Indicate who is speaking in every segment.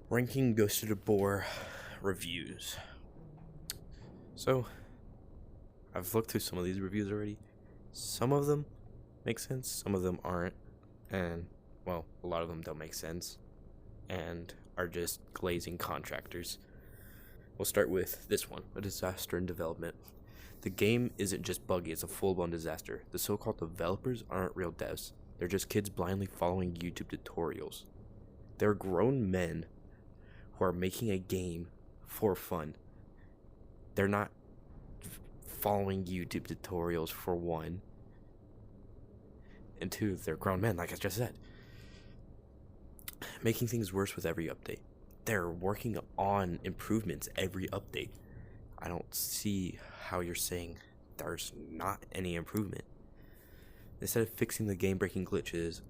Speaker 1: Ranking Ghost of the Boar reviews. So, I've looked through some of these reviews already. Some of them make sense, some of them aren't. And, well, a lot of them don't make sense and are just glazing contractors. We'll start with this one, a disaster in development. The game isn't just buggy, it's a full-blown disaster. The so-called developers aren't real devs. They're just kids blindly following YouTube tutorials. They're grown men who are making a game for fun. They're not following YouTube tutorials, for one. And two, they're grown men, like I just said. Making things worse with every update. They're working on improvements every update. I don't see how you're saying there's not any improvement. Instead of fixing the game-breaking glitches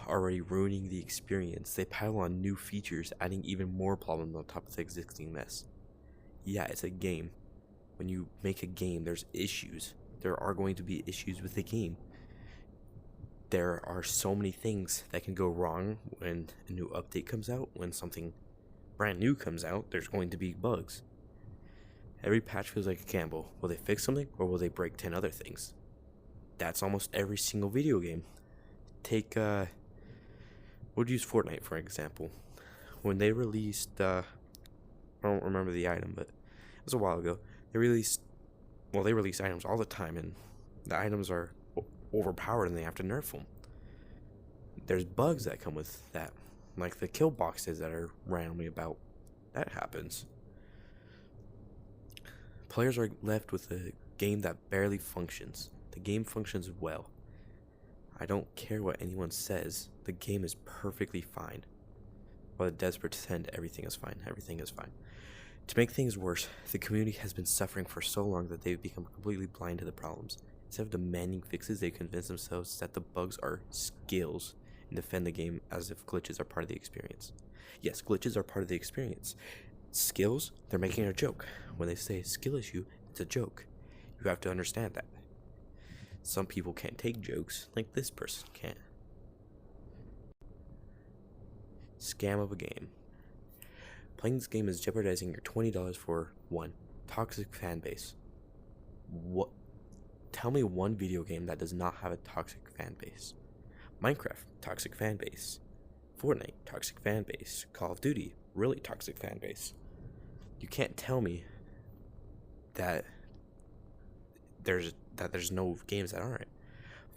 Speaker 1: already ruining the experience, they pile on new features, adding even more problems on top of the existing mess. Yeah, it's a game. When you make a game, there's issues. There are going to be issues with the game. There are so many things that can go wrong when a new update comes out. When something brand new comes out, there's going to be bugs. Every patch feels like a gamble. Will they fix something, or will they break 10 other things? That's almost every single video game. Take, we'll use Fortnite for example. When they released, I don't remember the item, but it was a while ago. They release items all the time, and the items are overpowered and they have to nerf them. There's bugs that come with that, like the kill boxes that are randomly about. That happens. Players are left with a game that barely functions. The game functions well. I don't care what anyone says, the game is perfectly fine. While the devs pretend everything is fine, everything is fine. To make things worse, the community has been suffering for so long that they've become completely blind to the problems. Instead of demanding fixes, they convince themselves that the bugs are skills and defend the game as if glitches are part of the experience. Yes, glitches are part of the experience. Skills, they're making a joke. When they say skill issue, it's a joke. You have to understand that. Some people can't take jokes, like this person can't. Scam of a game. Playing this game is jeopardizing your $20 for one, toxic fan base. What? Tell me one video game that does not have a toxic fan base. Minecraft, toxic fan base. Fortnite, toxic fan base. Call of Duty, really toxic fan base. You can't tell me that there's no games that aren't.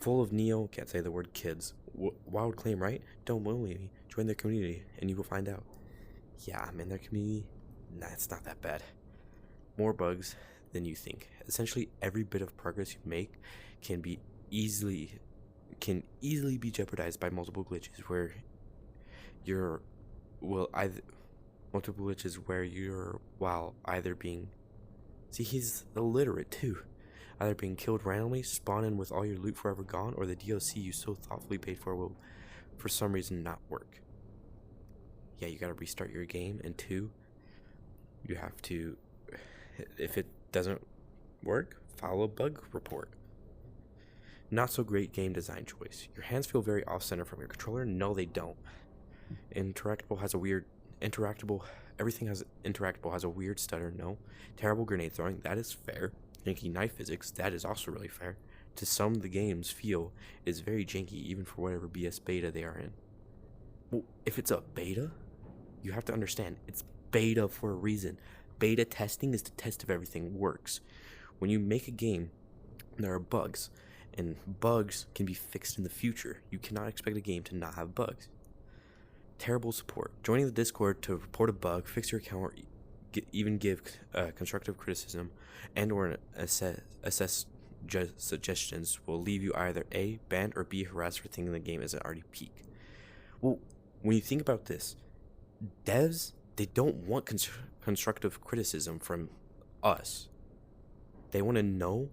Speaker 1: Full of Neo, can't say the word kids. Wild claim, right? Don't bully me. Join their community and you will find out. Yeah, I'm in their community. Nah, it's not that bad. More bugs than you think. Essentially, every bit of progress you make can easily be jeopardized by multiple glitches where you're while either being he's illiterate too. Either being killed randomly, spawn in with all your loot forever gone, or the DLC you so thoughtfully paid for will for some reason not work. Yeah, you gotta restart your game, and two, you have to, if it doesn't work, file a bug report. Not so great game design choice. Your hands feel very off-center from your controller. No, they don't. Everything has interactable has a weird stutter. No. Terrible grenade throwing. That is fair. Janky knife physics. That is also really fair. To some, the games feel is very janky, even for whatever BS beta they are in. Well, if it's a beta, you have to understand it's beta for a reason. Beta testing is to test if everything works. When you make a game, there are bugs, and bugs can be fixed in the future. You cannot expect a game to not have bugs. Terrible support. Joining the Discord to report a bug, fix your account, or even give constructive criticism and or assess suggestions will leave you either A, banned, or B, harassed for thinking the game isn't already peak. Well, when you think about this, devs, they don't want constructive criticism from us. They want to know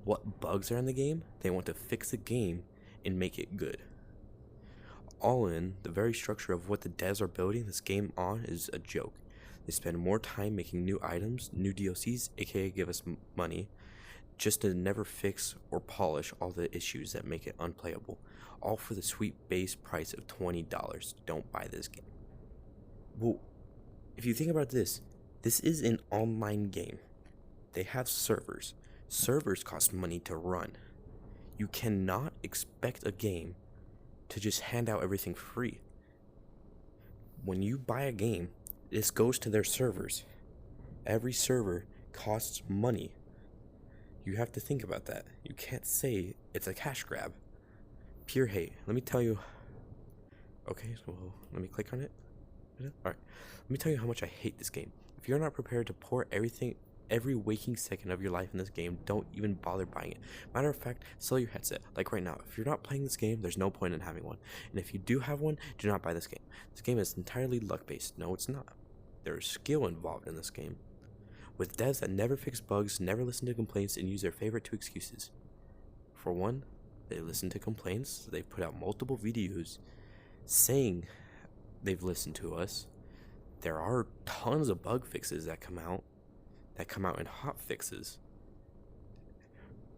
Speaker 1: what bugs are in the game. They want to fix the game and make it good. All in, the very structure of what the devs are building this game on is a joke. They spend more time making new items, new DLCs, aka give us money, just to never fix or polish all the issues that make it unplayable. All for the sweet base price of $20. Don't buy this game. Well, If you think about this, this is an online game. They have servers. Servers cost money to run. You cannot expect a game to just hand out everything free. When you buy a game, this goes to their servers. Every server costs money. You have to think about that. You can't say it's a cash grab. Pure hate. Let me tell you. Okay, so let me click on it. Alright. Let me tell you how much I hate this game. If you're not prepared to pour every waking second of your life in this game, don't even bother buying it. Matter of fact, sell your headset. Like right now, if you're not playing this game, there's no point in having one. And if you do have one, do not buy this game. This game is entirely luck-based. No, it's not. There is skill involved in this game. With devs that never fix bugs, never listen to complaints, and use their favorite two excuses. For one, they listen to complaints. They've put out multiple videos saying they've listened to us. There are tons of bug fixes that come out in hot fixes.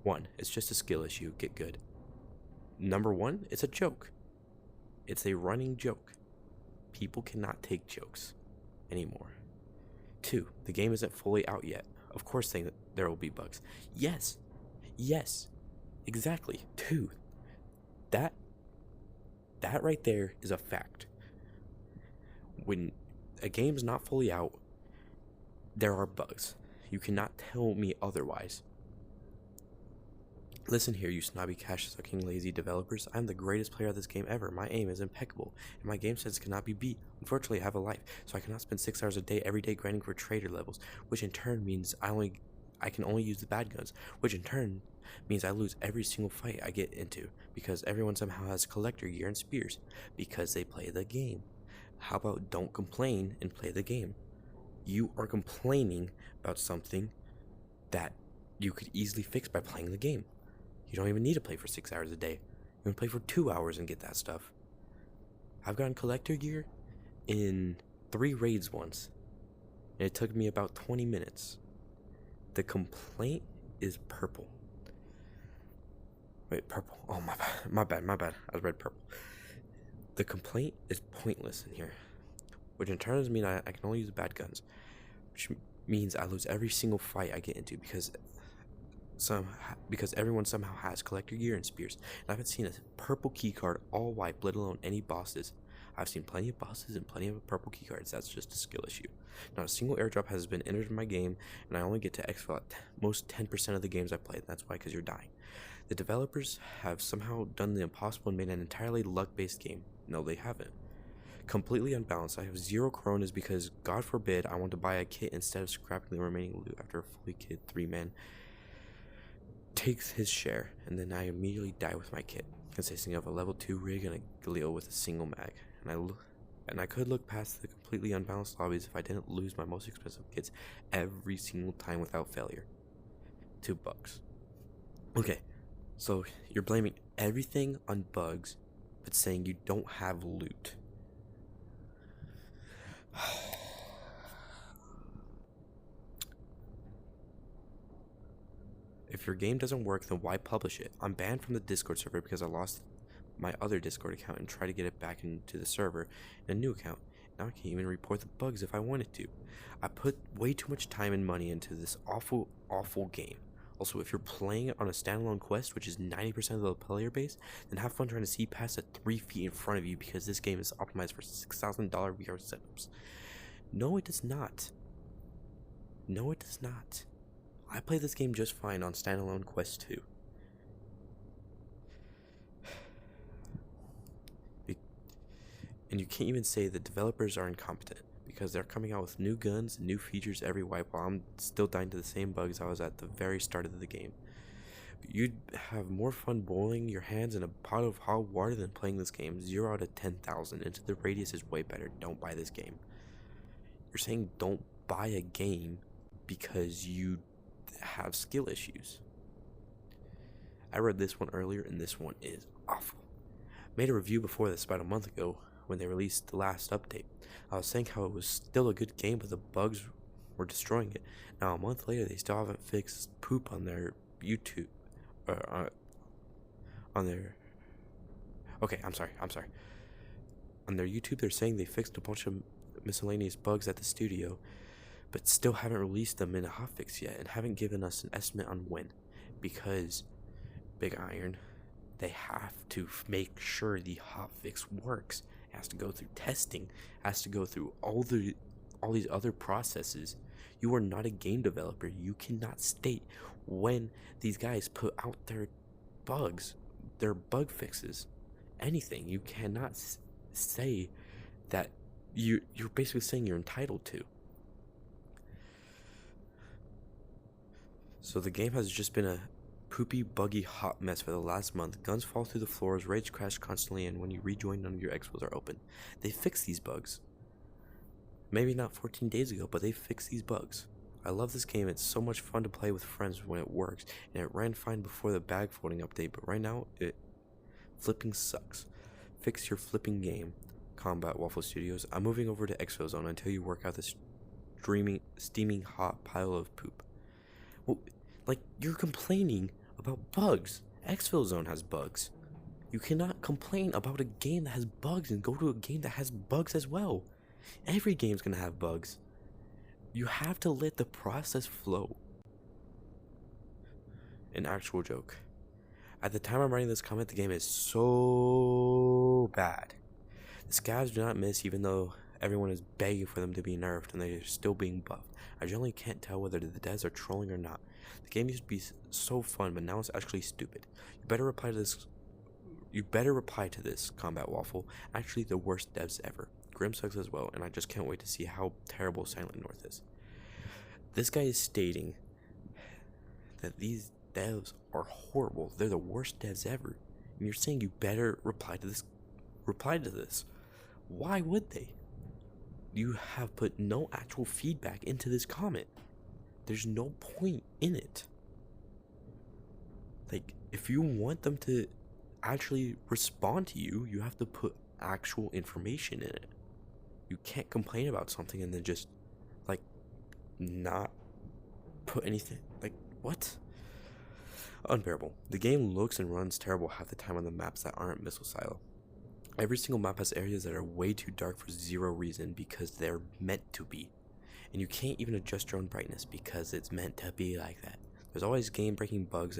Speaker 1: One, it's just a skill issue. Get good. Number one, it's a joke. It's a running joke. People cannot take jokes anymore. Two, the game isn't fully out yet. Of course there will be bugs. Yes, exactly. Two, that right there is a fact. When a game's not fully out, there are bugs. You cannot tell me otherwise. Listen here, you snobby cash-sucking lazy developers. I'm the greatest player of this game ever. My aim is impeccable, and my game sense cannot be beat. Unfortunately, I have a life, so I cannot spend 6 hours a day every day grinding for trader levels, which in turn means I can only use the bad guns, which in turn means I lose every single fight I get into, because everyone somehow has collector gear and spears, because they play the game. How about don't complain and play the game? You are complaining about something that you could easily fix by playing the game. You don't even need to play for 6 hours a day. You can play for 2 hours and get that stuff. I've gotten collector gear in 3 raids once, and it took me about 20 minutes. The complaint is purple. Wait, purple. Oh, my bad. I read purple. The complaint is pointless in here, which in turn means I can only use bad guns, which means I lose every single fight I get into because everyone somehow has collector gear and spears. And I haven't seen a purple keycard all wipe, let alone any bosses. I've seen plenty of bosses and plenty of purple keycards. That's just a skill issue. Not a single airdrop has been entered in my game, and I only get to exfil at most 10% of the games I play. That's why, because you're dying. The developers have somehow done the impossible and made an entirely luck-based game. No, they haven't. Completely unbalanced. I have 0 coronas because, God forbid, I want to buy a kit instead of scrapping the remaining loot after a fully kitted 3-man takes his share, and then I immediately die with my kit, consisting of a level 2 rig and a Galil with a single mag. And I could look past the completely unbalanced lobbies if I didn't lose my most expensive kits every single time without failure to bugs. Okay, so you're blaming everything on bugs, but saying you don't have loot. If your game doesn't work, then why publish it? I'm banned from the Discord server because I lost my other Discord account and tried to get it back into the server in a new account. Now I can't even report the bugs if I wanted to. I put way too much time and money into this awful game. Also, if you're playing it on a standalone quest, which is 90% of the player base, then have fun trying to see past the 3 feet in front of you because this game is optimized for $6,000 VR setups. No, it does not. No, it does not. I play this game just fine on standalone Quest 2. And you can't even say the developers are incompetent, because they're coming out with new guns and new features every wipe while I'm still dying to the same bugs I was at the very start of the game. You'd have more fun boiling your hands in a pot of hot water than playing this game. 0 out of 10,000. Into the radius is way better. Don't buy this game. You're saying don't buy a game because you have skill issues. I read this one earlier, and this one is awful. Made a review before this about a month ago when they released the last update. I was saying how it was still a good game, but the bugs were destroying it. Now a month later, they still haven't fixed poop on their YouTube. On their YouTube, they're saying they fixed a bunch of miscellaneous bugs at the studio, but still haven't released them in a hotfix yet and haven't given us an estimate on when. Because Big Iron, they have to make sure the hotfix works. It has to go through testing, it has to go through all these other processes. You are not a game developer. You cannot state when these guys put out their bugs, their bug fixes, anything. You cannot say that you're basically saying you're entitled to. So the game has just been a poopy, buggy, hot mess for the last month. Guns fall through the floors, raids crash constantly, and when you rejoin, none of your expos are open. They fixed these bugs. Maybe not 14 days ago, but they fixed these bugs. I love this game. It's so much fun to play with friends when it works, and it ran fine before the bag folding update, but right now, it flipping sucks. Fix your flipping game, Combat Waffle Studios. I'm moving over to Expo Zone until you work out this steaming hot pile of poop. Well, like, you're complaining about bugs. Expo Zone has bugs. You cannot complain about a game that has bugs and go to a game that has bugs as well. Every game's gonna have bugs. You have to let the process flow. An actual joke. At the time I'm writing this comment, the game is so bad. The scabs do not miss even though everyone is begging for them to be nerfed and they're still being buffed. I generally can't tell whether the devs are trolling or not. The game used to be so fun, but now it's actually stupid. You better reply to this, Combat Waffle. Actually, the worst devs ever. Grim sucks as well, and I just can't wait to see how terrible Silent North is. This guy is stating that these devs are horrible. They're the worst devs ever. And you're saying you better reply to this. Why would they? You have put no actual feedback into this comment. There's no point in it. Like, if you want them to actually respond to you, you have to put actual information in it. You can't complain about something and then just, like, not put anything. Like, what? Unbearable. The game looks and runs terrible half the time on the maps that aren't missile silo. Every single map has areas that are way too dark for zero reason because they're meant to be. And you can't even adjust your own brightness because it's meant to be like that. There's always game-breaking bugs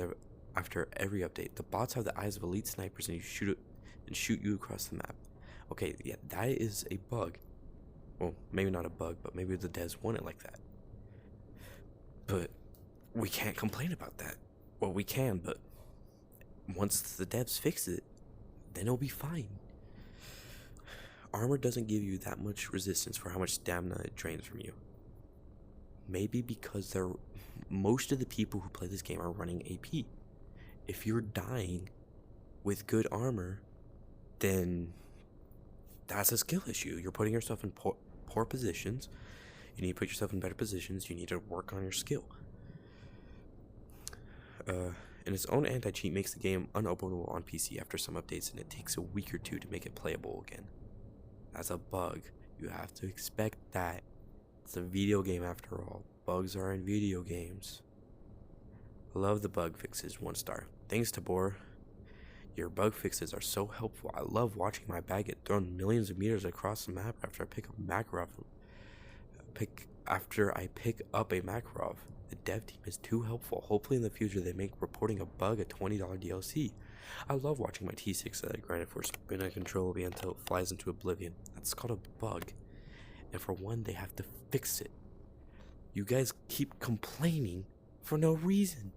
Speaker 1: after every update. The bots have the eyes of elite snipers and shoot you across the map. Okay, yeah, that is a bug. Well, maybe not a bug, but maybe the devs want it like that. But we can't complain about that. Well, we can, but once the devs fix it, then it'll be fine. Armor doesn't give you that much resistance for how much stamina it drains from you. Maybe because most of the people who play this game are running AP. If you're dying with good armor, then that's a skill issue. You're putting yourself in poor positions. You need to put yourself in better positions. You need to work on your skill. And its own anti-cheat makes the game unopenable on PC after some updates, and it takes a week or two to make it playable again. That's a bug. You have to expect that. It's a video game after all. Bugs are in video games. Love the bug fixes, 1 star. Thanks, Tabor. Your bug fixes are so helpful. I love watching my bag get thrown millions of meters across the map after I pick up a Makarov. After I pick up a Makarov. The dev team is too helpful. Hopefully in the future they make reporting a bug a $20 DLC. I love watching my T6 that I grinded for spin uncontrollably until it flies into oblivion. That's called a bug. And for one, they have to fix it. You guys keep complaining for no reason.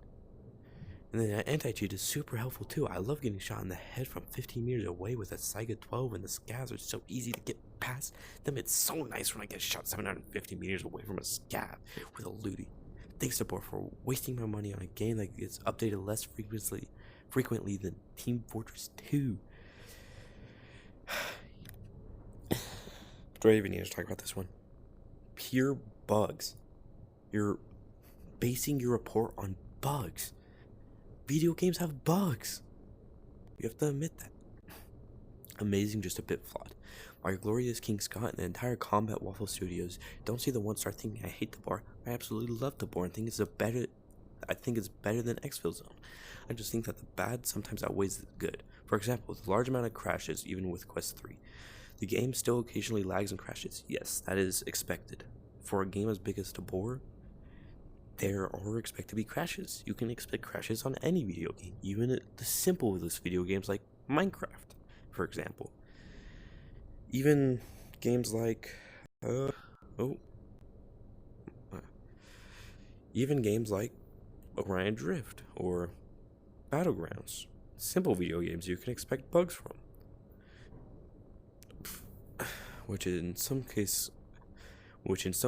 Speaker 1: And then that anti-cheat is super helpful too. I love getting shot in the head from 15 meters away with a Saiga 12, and the scabs are so easy to get past them. It's so nice when I get shot 750 meters away from a scab with a lootie. Thanks, Support, for wasting my money on a game that gets updated less frequently than Team Fortress 2. Do I even need to talk about this one? Pure bugs. You're basing your report on bugs. Video games have bugs. You have to admit that. Amazing, just a bit flawed. My glorious King Scott and the entire Combat Waffle Studios don't see the 1-star thing. I hate the bar. I absolutely love the bar and think it's better than Exfil Zone. I just think that the bad sometimes outweighs the good. For example, the large amount of crashes, even with Quest 3. The game still occasionally lags and crashes. Yes, that is expected. For a game as big as Tabor, there are expected to be crashes. You can expect crashes on any video game, even the simplest video games like Minecraft, for example. Even games like, uh, oh, even games like Orion Drift or Battlegrounds. Simple video games you can expect bugs from, which in some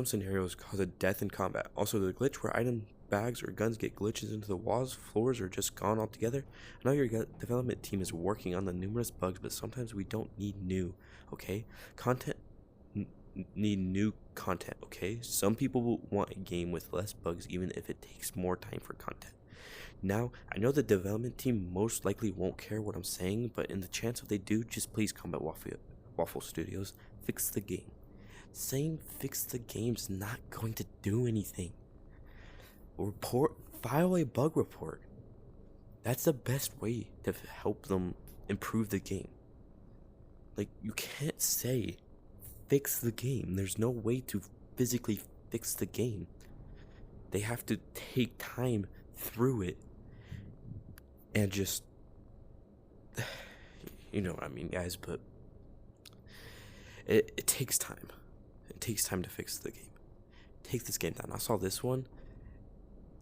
Speaker 1: scenarios cause a death in combat. Also, the glitch where item bags or guns get glitches into the walls, floors, or just gone altogether. I know your development team is working on the numerous bugs, but sometimes we don't need new, okay? Need new content, okay? Some people will want a game with less bugs even if it takes more time for content. Now, I know the development team most likely won't care what I'm saying, but in the chance if they do, just please comment Waffle Studios, fix the game. Saying fix the game's not going to do anything. File a bug report. That's the best way to help them improve the game. Like, you can't say fix the game. There's no way to physically fix the game. They have to take time through it and just, you know what I mean, guys, but it takes time. It takes time to fix the game. Take this game down. I saw this one.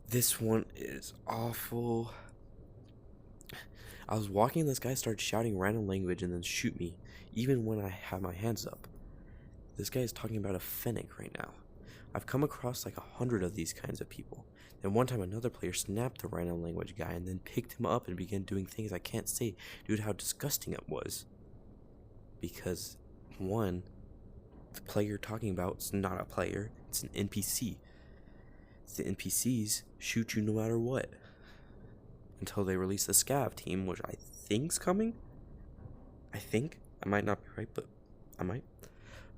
Speaker 1: This one is awful. I was walking, this guy started shouting random language and then shoot me, even when I have my hands up. This guy is talking about a fennec right now. I've come across like 100 of these kinds of people. Then one time another player snapped the random language guy and then picked him up and began doing things I can't say due to how disgusting it was. Because, one, the player you're talking about is not a player, it's an NPC. The NPCs shoot you no matter what. Until they release the scav team, which I think's coming. I might not be right, but I might.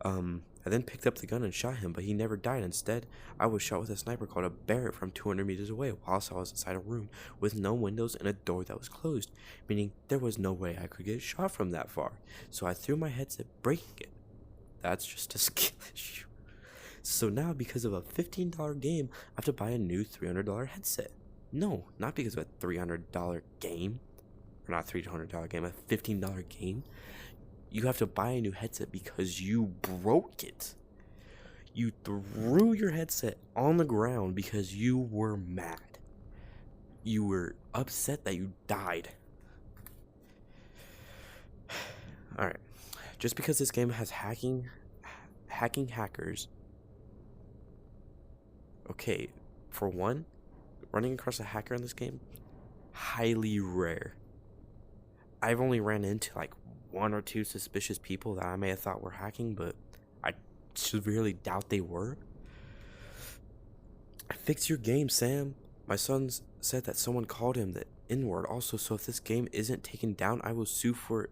Speaker 1: I then picked up the gun and shot him, but he never died. Instead, I was shot with a sniper called a Barrett from 200 meters away whilst I was inside a room with no windows and a door that was closed, meaning there was no way I could get shot from that far. So I threw my headset, breaking it. That's just a skill issue. So now, because of a $15 game, I have to buy a new $300 headset. No, not because of a $300 game. Or not $300 game, a $15 game. You have to buy a new headset because you broke it. You threw your headset on the ground because you were mad. You were upset that you died. Alright. Just because this game has hacking hackers. Okay, for one, running across a hacker in this game, highly rare. I've only ran into like one or two suspicious people that I may have thought were hacking, but I severely doubt they were. Fix your game, Sam. My son said that someone called him the N-word also, so if this game isn't taken down, I will sue for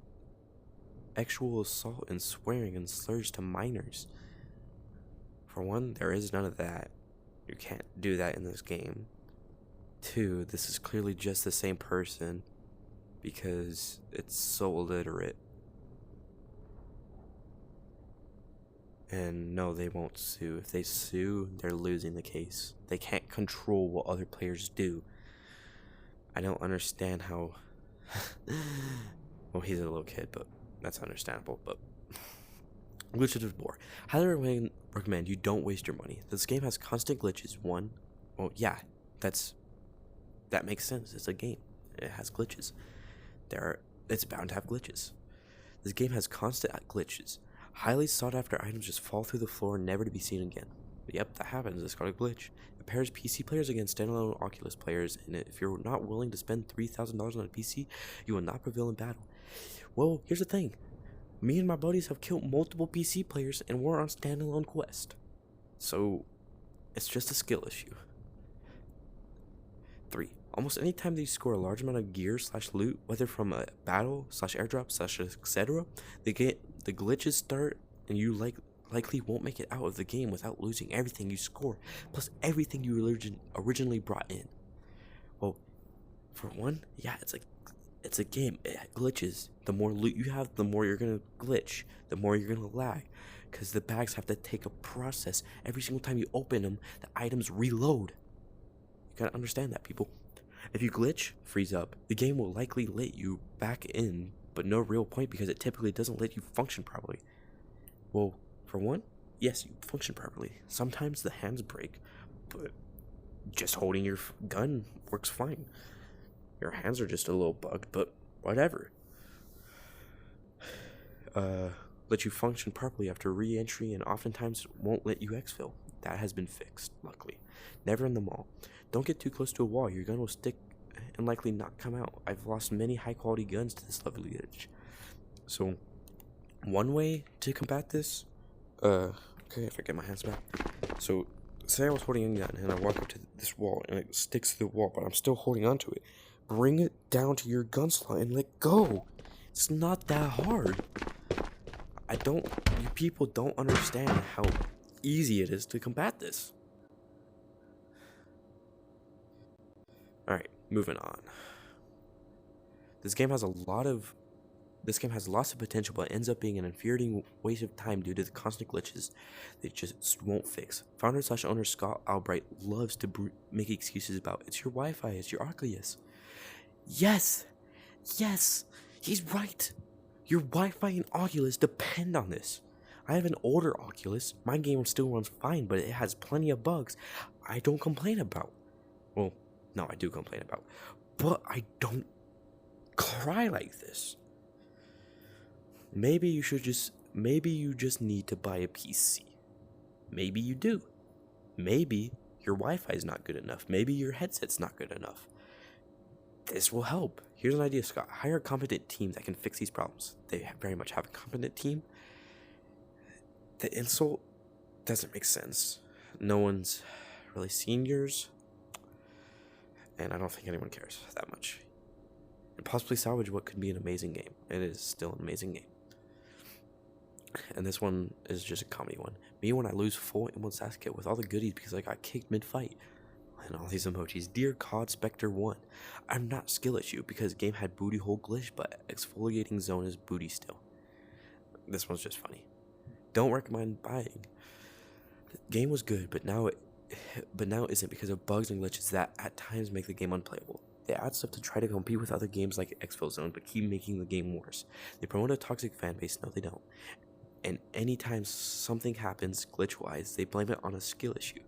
Speaker 1: sexual assault and swearing and slurs to minors. For one, there is none of that. You can't do that in this game. Two, this is clearly just the same person because it's so illiterate. And no, they won't sue. If they sue, they're losing the case. They can't control what other players do. I don't understand how... Well, he's a little kid, but that's understandable. But glitches more. Highly recommend you don't waste your money. This game has constant glitches. One, well, yeah, that makes sense. It's a game. It has glitches. It's bound to have glitches. This game has constant glitches. Highly sought after items just fall through the floor, never to be seen again. Yep, that happens. It's called a glitch. It pairs PC players against standalone Oculus players, and if you're not willing to spend $3,000 on a PC, you will not prevail in battle. Well, here's the thing. Me and my buddies have killed multiple PC players, and we're on standalone quest. So, it's just a skill issue. 3. Almost any time that you score a large amount of gear / loot, whether from a battle / airdrop / etc., the glitches start, and you likely won't make it out of the game without losing everything you score, plus everything you originally brought in. Well, for one, yeah, it's like It's a game. It glitches. The more loot you have, the more you're gonna glitch. The more you're gonna lag. Because the bags have to take a process. Every single time you open them, the items reload. You gotta understand that, people. If you glitch, freeze up, the game will likely let you back in, but no real point because it typically doesn't let you function properly. Well, for one, yes, you function properly. Sometimes the hands break, but just holding your gun works fine. Your hands are just a little bugged, but whatever. Let you function properly after re-entry and oftentimes won't let you exfil. That has been fixed, luckily. Never in the mall. Don't get too close to a wall, your gun will stick and likely not come out. I've lost many high quality guns to this level glitch. So, one way to combat this, okay, if I get my hands back. So, say I was holding a gun and I walk up to this wall and it sticks to the wall, but I'm still holding onto it. Bring it down to your gun slot and let go. It's not that hard. You people don't understand how easy it is to combat this. Alright, moving on. This game has lots of potential, but ends up being an infuriating waste of time due to the constant glitches they just won't fix. Founder/owner Scott Albright loves to make excuses about it's your Wi-Fi, it's your Oculus. Yes, he's right. Your Wi-Fi and Oculus depend on this. I have an older Oculus. My game still runs fine, but it has plenty of bugs I don't complain about. Well, no, I do complain about. But I don't cry like this. Maybe you just need to buy a PC. Maybe you do. Maybe your Wi-Fi is not good enough. Maybe your headset's not good enough. This will help. Here's an idea, Scott. Hire a competent team that can fix these problems. They very much have a competent team. The insult doesn't make sense. No one's really seen yours. And I don't think anyone cares that much. And possibly salvage what could be an amazing game. It is still an amazing game. And this one is just a comedy one. Me when I lose full M1 Sasuke with all the goodies because I got kicked mid-fight. And all these emojis. Dear COD Spectre 1. I'm not skill issue because game had booty hole glitch, but exfoliating zone is booty still. This one's just funny. Don't recommend buying. The game was good, but now isn't because of bugs and glitches that at times make the game unplayable. They add stuff to try to compete with other games like Exfil Zone, but keep making the game worse. They promote a toxic fanbase. No, they don't. And anytime something happens glitch-wise, they blame it on a skill issue.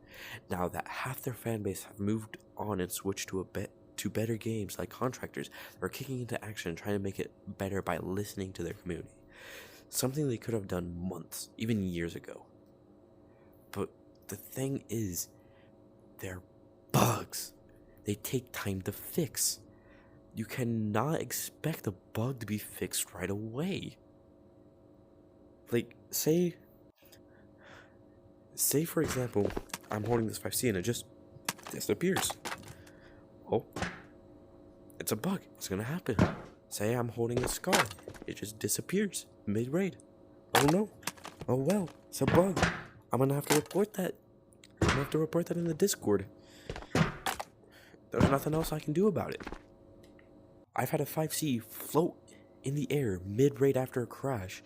Speaker 1: Now that half their fanbase have moved on and switched to better games like Contractors, they're kicking into action and trying to make it better by listening to their community. Something they could have done months, even years ago. But the thing is, they're bugs. They take time to fix. You cannot expect a bug to be fixed right away. Like, say for example, I'm holding this 5C and it just disappears. Oh, it's a bug. It's gonna happen. Say I'm holding a Scar. It just disappears mid-raid. Oh no. Oh well, it's a bug. I'm gonna have to report that. I'm gonna have to report that in the Discord. There's nothing else I can do about it. I've had a 5C float in the air mid-raid after a crash.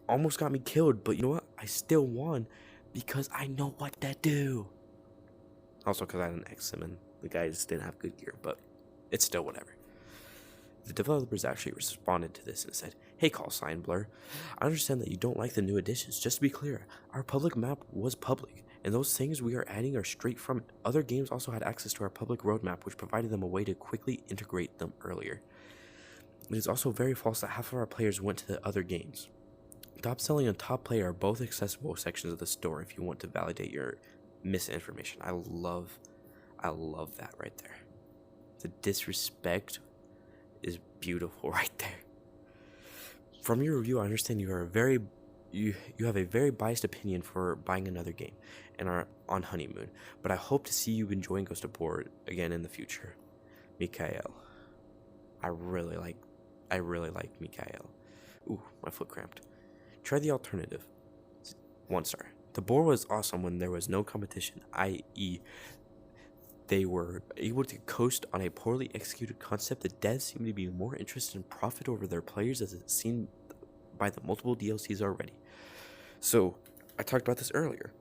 Speaker 1: Almost got me killed, but you know what? I still won because I know what to do. Also because I had an X-Sim and the guy just didn't have good gear, but it's still whatever. The developers actually responded to this and said, "Hey, call sign Blur, I understand that you don't like the new additions. Just to be clear, our public map was public, and those things we are adding are straight from it. Other games also had access to our public roadmap, which provided them a way to quickly integrate them earlier. It is also very false that half of our players went to the other games. Top selling and top player are both accessible sections of the store if you want to validate your misinformation." I love that right there. The disrespect is beautiful right there. From your review, I understand you have a very biased opinion for buying another game and are on honeymoon, but I hope to see you enjoying Ghost of War again in the future. Mikael. I really like Mikael. Ooh, my foot cramped. Try the alternative. 1 star. Tabor was awesome when there was no competition, i.e. they were able to coast on a poorly executed concept. The devs seem to be more interested in profit over their players, as it's seen by the multiple DLCs already. So, I talked about this earlier.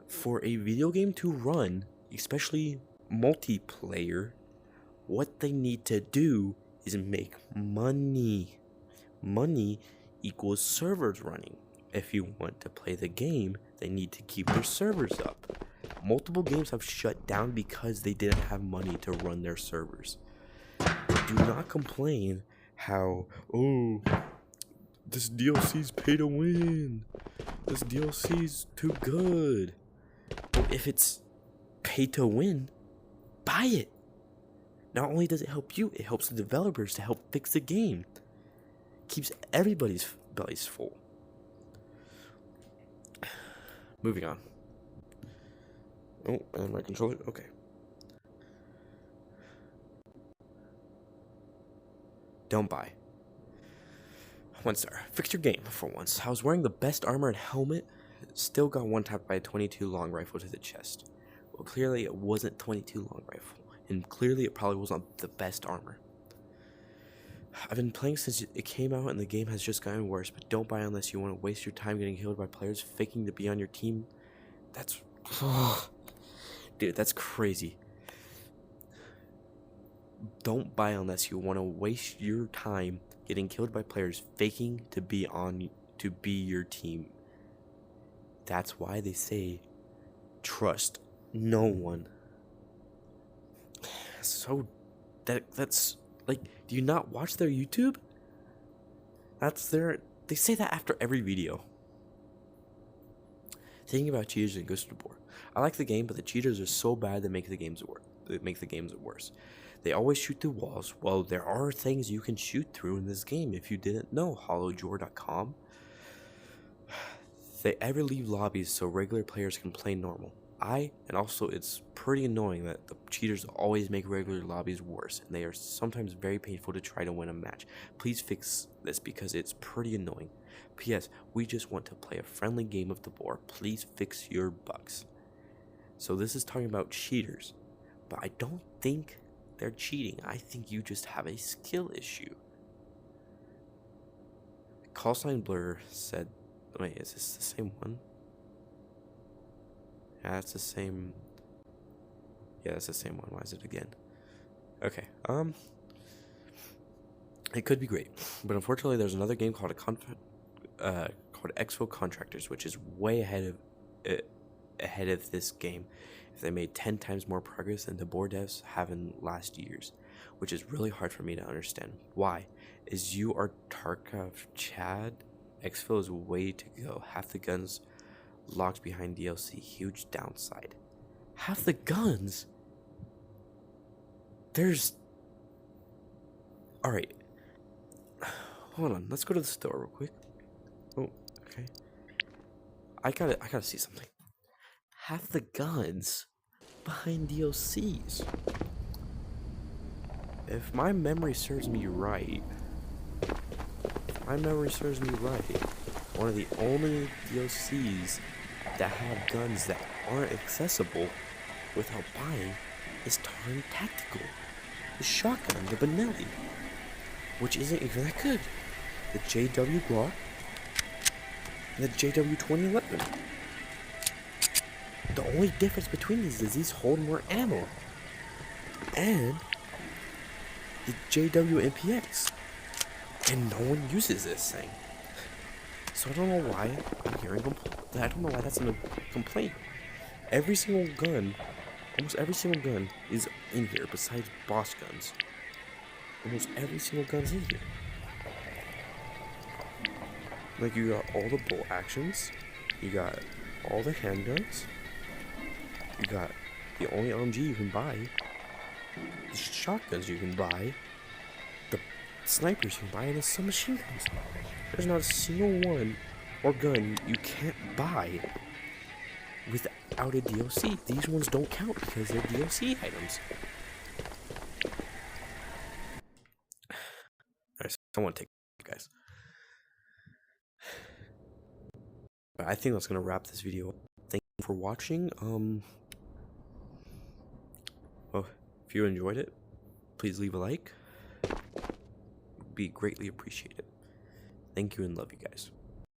Speaker 1: For a video game to run, especially multiplayer, what they need to do is make money. Money equals servers running. If you want to play the game, they need to keep their servers up. Multiple games have shut down because they didn't have money to run their servers. Do not complain how, oh, this DLC's pay to win. This DLC's too good. Well, if it's pay to win, buy it. Not only does it help you, it helps the developers to help fix the game. Keeps everybody's bellies full. Moving on. Oh, and my controller. Okay. Don't buy. 1 star. Fix your game for once. I was wearing the best armor and helmet. Still got one tapped by a 22 long rifle to the chest. Well, clearly it wasn't 22 long rifle. And clearly it probably wasn't the best armor. I've been playing since it came out and the game has just gotten worse, but don't buy unless you want to waste your time getting killed by players faking to be on your team. That's... dude, that's crazy. Don't buy unless you want to waste your time getting killed by players faking to be your team. That's why they say trust no one. So that's like, do you not watch their YouTube? They say that after every video. Thinking about cheaters and Ghost of War. I like the game, but the cheaters are so bad they make the games worse. They always shoot through walls. Well, there are things you can shoot through in this game if you didn't know. HollowJor.com. They ever leave lobbies so regular players can play normal. And also it's pretty annoying that the cheaters always make regular lobbies worse, and they are sometimes very painful to try to win a match. Please fix this because it's pretty annoying. P.S. We just want to play a friendly game of tabor. Please fix your bugs. So this is talking about cheaters, but I don't think they're cheating. I think you just have a skill issue. Callsign Blur said, wait, is this the same one? Yeah, it's the same. Yeah, it's the same one. Why is it again? Okay. It could be great, but unfortunately, there's another game called Exfil Contractors, which is way ahead of this game. If they made 10 times more progress than tabor devs have in last years, which is really hard for me to understand. Why? Is you are Tarkov Chad? Exfil is way to go. Half the guns locked behind DLC. Huge downside. Half the guns? Alright. Hold on. Let's go to the store real quick. Oh, okay. I gotta see something. Half the guns behind DLCs. If my memory serves me right, one of the only DLCs that have guns that aren't accessible without buying is Tarn Tactical. The shotgun, the Benelli, which isn't even that good. The JW Glock and the JW 2011. The only difference between these hold more ammo. And the JW MPX. And no one uses this thing. So I don't know why I'm hearing I don't know why that's a complaint. Almost every single gun is in here besides boss guns. Almost every single gun's in here. Like, you got all the bolt actions, you got all the handguns, you got the only LMG you can buy, the shotguns you can buy, the snipers you can buy, and the submachine guns. There's not a single one or gun you can't buy without a DLC. These ones don't count because they're DLC items. Alright, so I want to take it, guys. I think that's gonna wrap this video up. Thank you for watching. If you enjoyed it, please leave a like. It would be greatly appreciated. Thank you and love you guys.